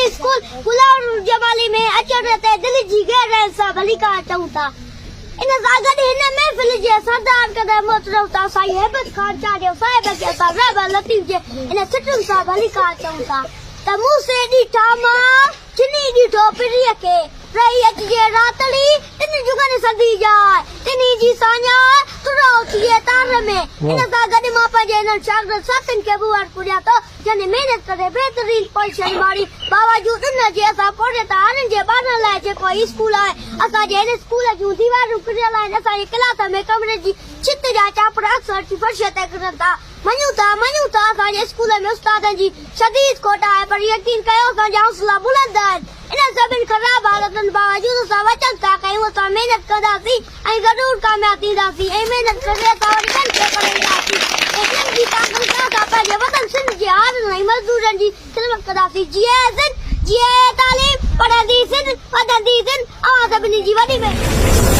असांजे स्कूल गुलाब जमाली में अचण ते दिलि जी गहराई सां भलीका चऊं था इन सां गॾु हिन महफ़िल जे सरदार कदम मोहतरम था साईं हेबत खान चारियो साहिब खे असां रहबर लतीफ़ जे इन सिटुनि सां भलीका चऊं था त मूं से ॾिठा मां चिनी ॾिठो पिरीअ खे रही अचिजे रातड़ी तिन जुगनि सदी जाए तिनी जी साञा तुरो थिए तार में इन सां गॾु मां पंहिंजे हिननि शागिर्द साथियुनि खे बि वटि पुॼां थो जंहिं महिनत करे बहितरीन पोज़ीशन वारी बावजूद उन जे असां पढ़े था हाणे जे ॿारनि लाइ जेको स्कूल आहे असांजे हिन स्कूल जूं दीवारूं किरियल आहिनि असांजे क्लास में कमरे जी छित जा चापड़ अक्सर फर्श ते किरनि था मञूं था असांजे स्कूल में उस्तादनि जी शदीद खोट आहे पर यकीन कयो असांजा हौसला बुलंद आहिनि इन सभिनि ख़राब हालतुनि बावजूद असां वचन था कयूं असां महिनत कंदासीं ऐं ज़रूरु कामयाब थींदासीं ऐं महिनत करे असां वरी ॿियनि खे पढ़ाईंदासीं ऐं ॿियनि जी ताक़त सां असां पंहिंजे वतन सिंध जे हारनि ऐं मज़दूरनि जी ख़िदमत कंदासीं जीअं तालीम पढ़ंदी सिंध वधंदी सिंध अवां सभिनी जी वॾी महिरबानी